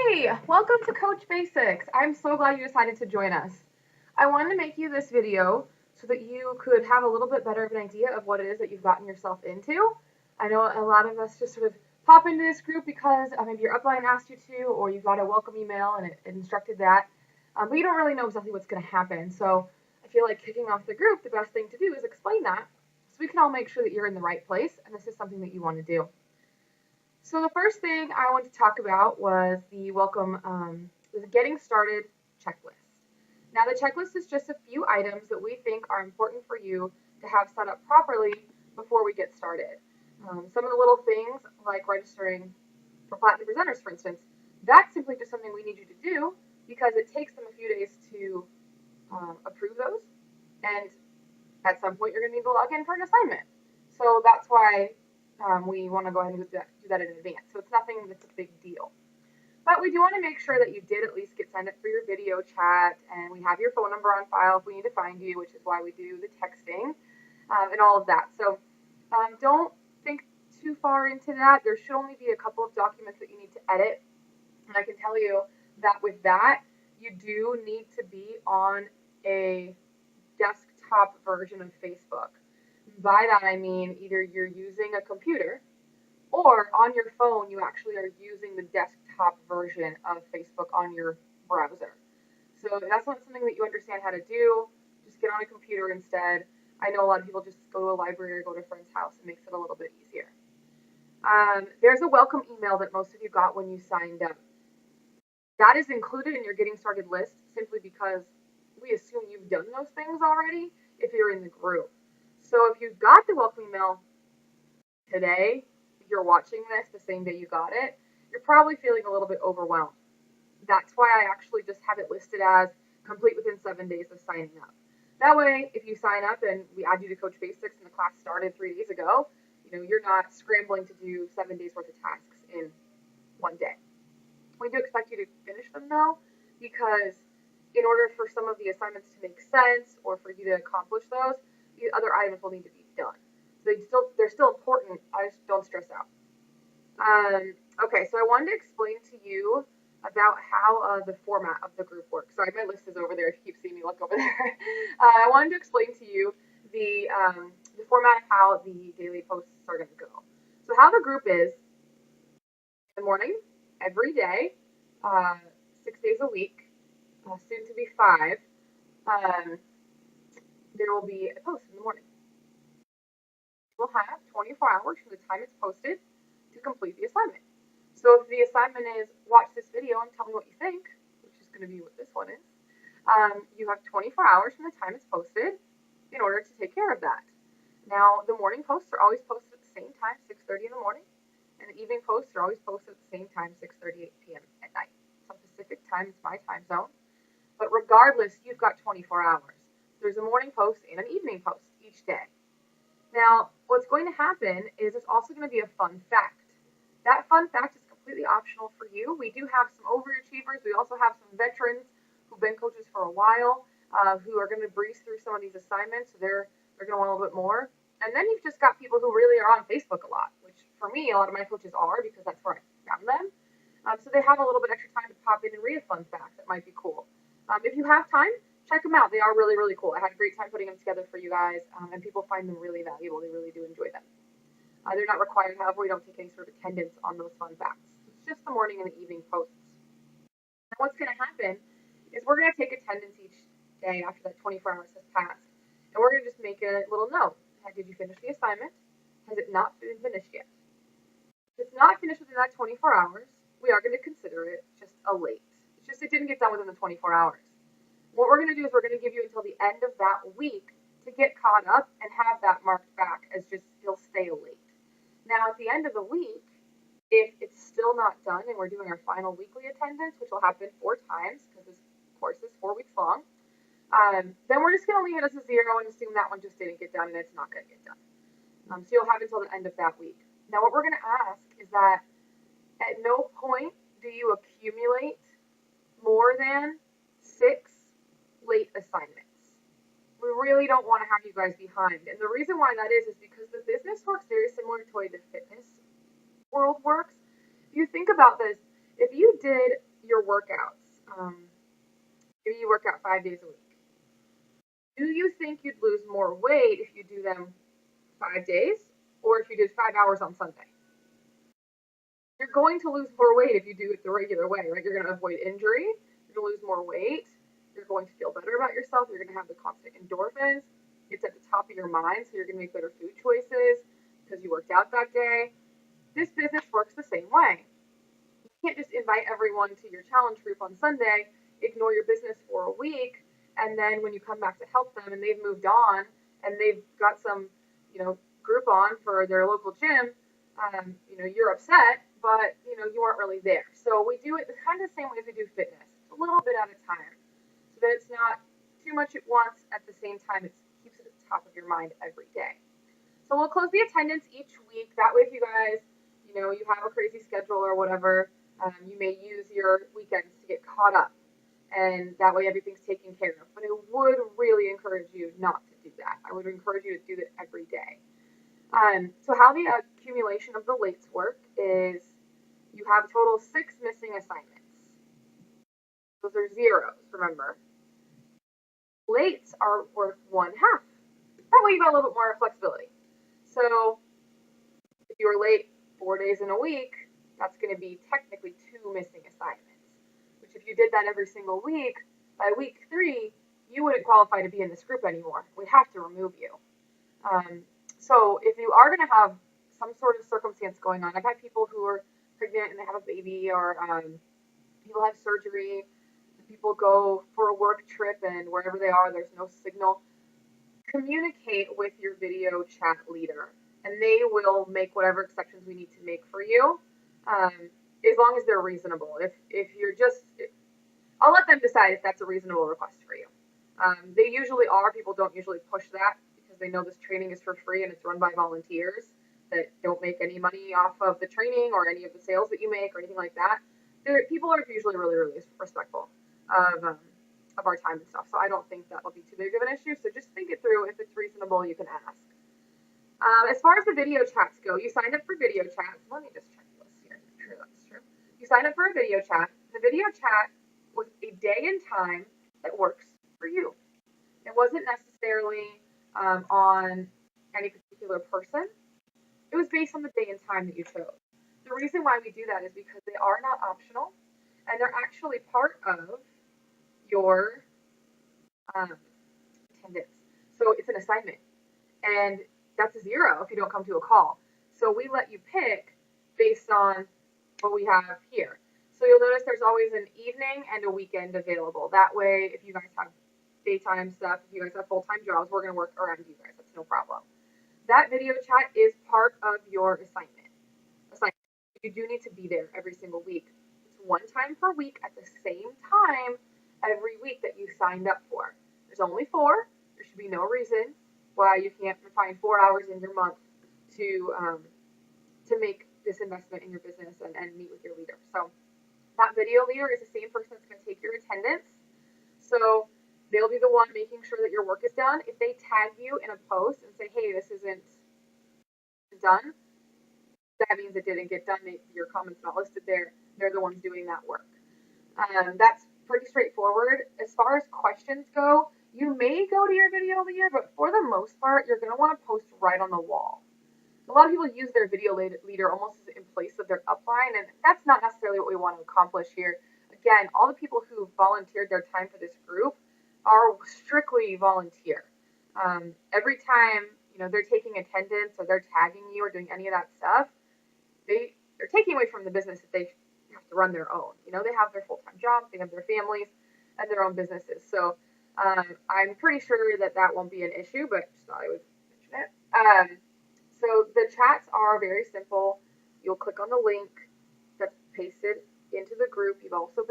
Hey, welcome to Coach Basics. I'm so glad you decided to join us. I wanted to make you this video so that you could have a little bit better of an idea of what it is that you've gotten yourself into. I know a lot of us just sort of pop into this group because maybe your upline asked you to, or you got a welcome email and it instructed that, but you don't really know exactly what's going to happen. So I feel like kicking off the group, the best thing to do is explain that so we can all make sure that you're in the right place and this is something that you want to do. So the first thing I wanted to talk about was the the getting started checklist. Now the checklist is just a few items that we think are important for you to have set up properly before we get started. Some of the little things like registering for Platinum Presenters, for instance, that's simply just something we need you to do because it takes them a few days to approve those, and at some point you're going to need to log in for an assignment. So that's why we want to go ahead and do that in advance. So it's nothing that's a big deal. But we do want to make sure that you did at least get signed up for your video chat, and we have your phone number on file if we need to find you, which is why we do the texting and all of that. So don't think too far into that. There should only be a couple of documents that you need to edit. And I can tell you that with that, you do need to be on a desktop version of Facebook. By that, I mean either you're using a computer or on your phone, you actually are using the desktop version of Facebook on your browser. So if that's not something that you understand how to do, just get on a computer instead. I know a lot of people just go to a library or go to a friend's house. It makes it a little bit easier. There's a welcome email that most of you got when you signed up. That is included in your getting started list simply because we assume you've done those things already if you're in the group. So if you got the welcome email today, if you're watching this the same day you got it, you're probably feeling a little bit overwhelmed. That's why I actually just have it listed as complete within 7 days of signing up. That way, if you sign up and we add you to Coach Basics and the class started 3 days ago, you're not scrambling to do 7 days worth of tasks in one day. We do expect you to finish them though, because in order for some of the assignments to make sense or for you to accomplish those, the other items will need to be done. So they're still important. I just don't stress out. Okay, so I wanted to explain to you about how the format of the group works. Sorry, my list is over there. If you keep seeing me look over there, I wanted to explain to you the format of how the daily posts are going to go. So how the group is: in the morning, every day, 6 days a week, soon to be 5. There will be a post in the morning. We'll have 24 hours from the time it's posted to complete the assignment. So if the assignment is watch this video and tell me what you think, which is going to be what this one is, you have 24 hours from the time it's posted in order to take care of that. Now, the morning posts are always posted at the same time, 6:30 in the morning, and the evening posts are always posted at the same time, 6:38 p.m. at night. Some Pacific time, it's my time zone. But regardless, you've got 24 hours. There's a morning post and an evening post each day. Now, what's going to happen is it's also going to be a fun fact. That fun fact is completely optional for you. We do have some overachievers. We also have some veterans who've been coaches for a while, who are going to breeze through some of these assignments. So they're going to want a little bit more. And then you've just got people who really are on Facebook a lot, which for me, a lot of my coaches are because that's where I found them. So they have a little bit extra time to pop in and read a fun fact that might be cool. If you have time, check them out. They are really, really cool. I had a great time putting them together for you guys, and people find them really valuable. They really do enjoy them. They're not required, however, we don't take any sort of attendance on those fun facts. It's just the morning and the evening posts. And what's going to happen is we're going to take attendance each day after that 24 hours has passed, and we're going to just make a little note. Did you finish the assignment? Has it not been finished yet? If it's not finished within that 24 hours, we are going to consider it just a late. It's just it didn't get done within the 24 hours. What we're going to do is we're going to give you until the end of that week to get caught up and have that marked back as just you'll stay late. Now, at the end of the week, if it's still not done and we're doing our final weekly attendance, which will happen 4 times because this course is 4 weeks long, then we're just going to leave it as a 0 and assume that one just didn't get done and it's not going to get done. So you'll have until the end of that week. Now, what we're going to ask is that at no point do you accumulate more than 6 late assignments. We really don't want to have you guys behind. And the reason why that is because the business works very similar to the way the fitness world works. If you think about this, if you did your workouts. Maybe you work out 5 days a week. Do you think you'd lose more weight if you do them 5 days or if you did 5 hours on Sunday? You're going to lose more weight if you do it the regular way, right? You're going to avoid injury. You're going to lose more weight. You're going to feel better about yourself. You're going to have the constant endorphins. It's at the top of your mind, so you're going to make better food choices because you worked out that day. This business works the same way. You can't just invite everyone to your challenge group on Sunday, ignore your business for a week, and then when you come back to help them and they've moved on and they've got some, Groupon for their local gym, you're upset, but you weren't really there. So we do it kind of the same way as we do fitness, a little bit at a time, so that it's not too much at once. At the same time, it keeps it at the top of your mind every day. So we'll close the attendance each week. That way, if you guys, you have a crazy schedule or whatever, you may use your weekends to get caught up, and that way everything's taken care of. But I would really encourage you not to do that. I would encourage you to do it every day. So how the accumulation of the lates work is you have a total of 6 missing assignments. Those are zeros, remember. Lates are worth 1/2. That way you got a little bit more flexibility. So if you were late 4 days in a week, that's going to be technically 2 missing assignments, which if you did that every single week, by week 3, you wouldn't qualify to be in this group anymore. We'd have to remove you. So if you are going to have some sort of circumstance going on, I've had people who are pregnant and they have a baby, or people have surgery, people go for a work trip and wherever they are, there's no signal. Communicate with your video chat leader and they will make whatever exceptions we need to make for you, as long as they're reasonable. If you're I'll let them decide if that's a reasonable request for you. They usually are. People don't usually push that because they know this training is for free and it's run by volunteers that don't make any money off of the training or any of the sales that you make or anything like that. People are usually really, really respectful of our time and stuff. So I don't think that will be too big of an issue. So just think it through. If it's reasonable, you can ask. As far as the video chats go, you signed up for video chats. Let me just check this here. Make sure that's true. You signed up for a video chat. The video chat was a day and time that works for you. It wasn't necessarily on any particular person. It was based on the day and time that you chose. The reason why we do that is because they are not optional, and they're actually part of your attendance. So it's an assignment, and that's a 0 if you don't come to a call. So we let you pick based on what we have here. So you'll notice there's always an evening and a weekend available. That way, if you guys have daytime stuff, if you guys have full-time jobs, we're going to work around you guys. That's no problem. That video chat is part of your assignment. You do need to be there every single week. It's 1 time per week at the same time every week that you signed up for. There's only 4. There should be no reason why you can't find 4 hours in your month to make this investment in your business and meet with your leader. So that video leader is the same person that's going to take your attendance. So they'll be the one making sure that your work is done. If they tag you in a post and say, hey, this isn't done, that means it didn't get done. Your comment's not listed there. They're the ones doing that work. That's pretty straightforward. As far as questions go, you may go to your video leader, but for the most part, you're going to want to post right on the wall. A lot of people use their video leader almost in place of their upline, and that's not necessarily what we want to accomplish here. Again, all the people who volunteered their time for this group are strictly volunteer. Every time they're taking attendance or they're tagging you or doing any of that stuff, they're taking away from the business that they have to run their own. They have their full-time jobs, they have their families, and their own businesses. So I'm pretty sure that won't be an issue, but just thought I would mention it. So the chats are very simple. You'll click on the link that's pasted into the group. You also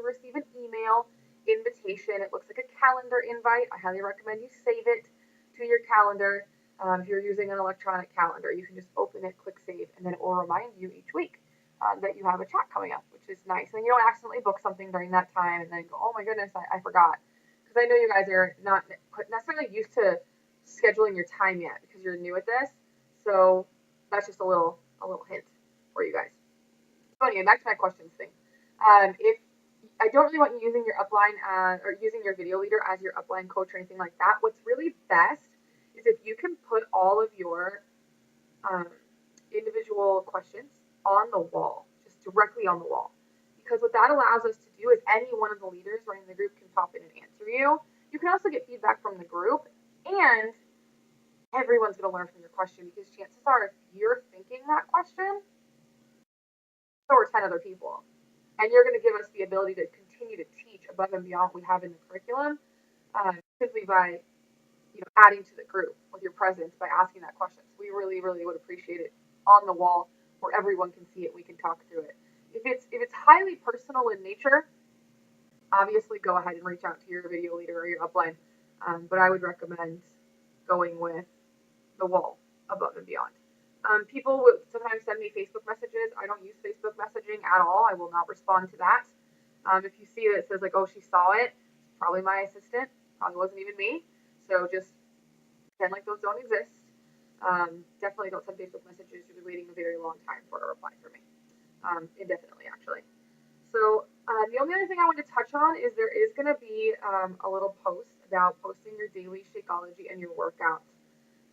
receive an email invitation. It looks like a calendar invite. I highly recommend you save it to your calendar. If you're using an electronic calendar, you can just open it, click save, and then it will remind you each week that you have a chat coming up, which is nice. And you don't accidentally book something during that time and then go, oh my goodness, I forgot. Because I know you guys are not necessarily used to scheduling your time yet because you're new at this. So that's just a little hint for you guys. So anyway, back to my questions thing. If I don't really want you using your upline or using your video leader as your upline coach or anything like that. What's really best is if you can put all of your um, individual questions on the wall, just directly on the wall. Because what that allows us to do is any one of the leaders running the group can pop in and answer you. You can also get feedback from the group, and everyone's going to learn from your question because chances are if you're thinking that question, so are 10 other people. And you're going to give us the ability to continue to teach above and beyond what we have in the curriculum simply by adding to the group with your presence by asking that question. So we really, really would appreciate it on the wall where everyone can see it. We can talk through it. If it's highly personal in nature, obviously go ahead and reach out to your video leader or your upline. But I would recommend going with the wall above and beyond. People will sometimes send me Facebook messages. I don't use Facebook messaging at all. I will not respond to that. If you see that it says like, oh, she saw it, it's probably my assistant. Probably wasn't even me. So just pretend like those don't exist. Definitely don't send Facebook messages. You'll be waiting a very long time for a reply from me. Indefinitely, actually. So the only other thing I want to touch on is there is going to be a little post about posting your daily Shakeology and your workouts.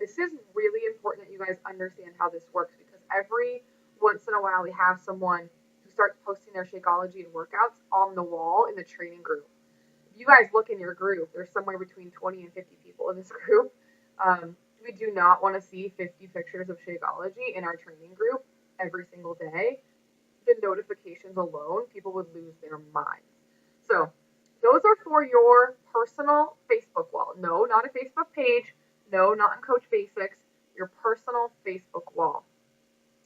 This is really important that you guys understand how this works because every once in a while we have someone who starts posting their Shakeology and workouts on the wall in the training group. If you guys look in your group, there's somewhere between 20 and 50 people in this group. We do not want to see 50 pictures of Shakeology in our training group every single day. The notifications alone, people would lose their minds. So those are for your personal Facebook wall. No, not a Facebook page. No, not in Coach Basics. Your personal Facebook wall.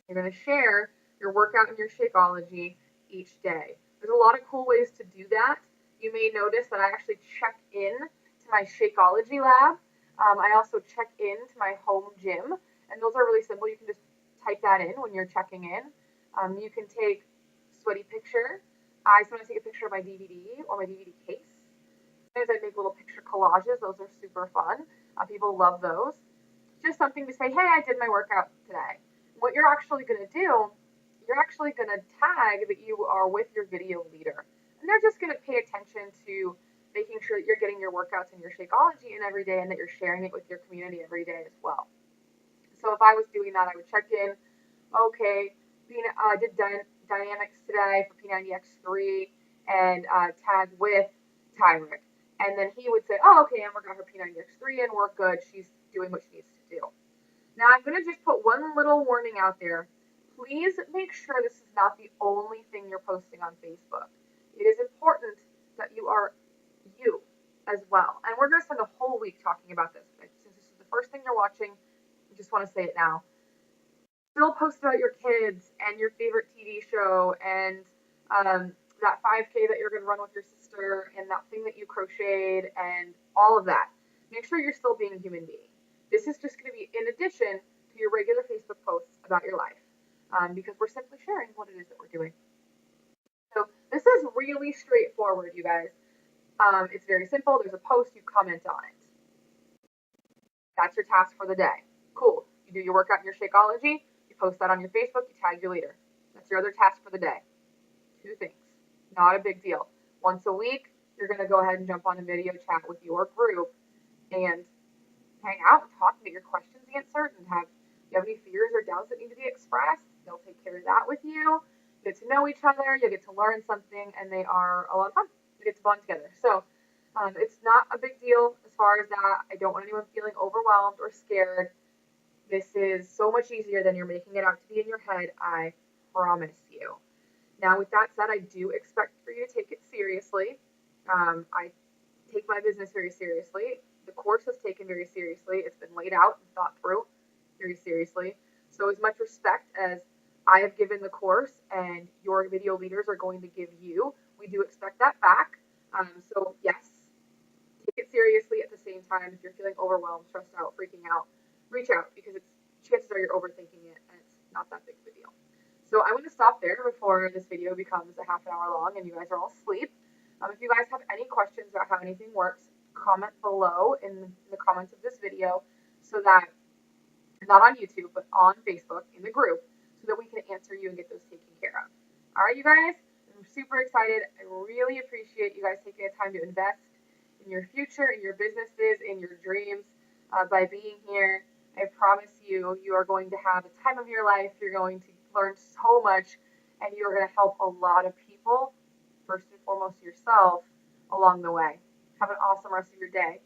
You're going to share your workout and your Shakeology each day. There's a lot of cool ways to do that. You may notice that I actually check in to my Shakeology lab. I also check in to my home gym, and those are really simple. You can just type that in when you're checking in. You can take sweaty picture. I sometimes take a picture of my DVD or my DVD case. Sometimes I make little picture collages. Those are super fun. People love those. Just something to say, hey, I did my workout today. What you're actually going to do, you're actually going to tag that you are with your video leader. And they're just going to pay attention to making sure that you're getting your workouts and your Shakeology in every day and that you're sharing it with your community every day as well. So if I was doing that, I would check in, okay, I did dynamics today for P90X3 and tag with Tyrick. And then he would say, oh, okay, Amber got her P90X3 and we're good. She's doing what she needs to do. Now I'm going to just put one little warning out there. Please make sure this is not the only thing you're posting on Facebook. It is important that you are you as well. And we're going to spend a whole week talking about this. But since this is the first thing you're watching, I just want to say it now. Still post about your kids and your favorite TV show and that 5K that you're going to run with your sister and that thing that you crocheted and all of that. Make sure you're still being a human being. This is just going to be in addition to your regular Facebook posts about your life because we're simply sharing what it is that we're doing. So this is really straightforward, you guys. It's very simple. There's a post, you comment on it. That's your task for the day. Cool. You do your workout and your Shakeology. You post that on your Facebook. You tag your leader. That's your other task for the day. 2 things. Not a big deal. Once a week, you're going to go ahead and jump on a video chat with your group and hang out and talk and get your questions answered and if you have any fears or doubts that need to be expressed, they'll take care of that with you. You get to know each other, you get to learn something, and they are a lot of fun. You get to bond together. So it's not a big deal as far as that. I don't want anyone feeling overwhelmed or scared. This is so much easier than you're making it out to be in your head. I promise you. Now, with that said, I do expect for you to take it seriously. I take my business very seriously. The course is taken very seriously. It's been laid out and thought through very seriously. So as much respect as I have given the course and your video leaders are going to give you, we do expect that back. So yes, take it seriously at the same time. If you're feeling overwhelmed, stressed out, freaking out, reach out because chances are you're overthinking it and it's not that big of a deal. So I'm going to stop there before this video becomes a half an hour long and you guys are all asleep. If you guys have any questions about how anything works, comment below in the comments of this video so that, not on YouTube, but on Facebook in the group so that we can answer you and get those taken care of. All right, you guys, I'm super excited. I really appreciate you guys taking the time to invest in your future, in your businesses, in your dreams by being here. I promise you, you are going to have a time of your life. You're going to learn so much, and you're going to help a lot of people, first and foremost yourself, along the way. Have an awesome rest of your day.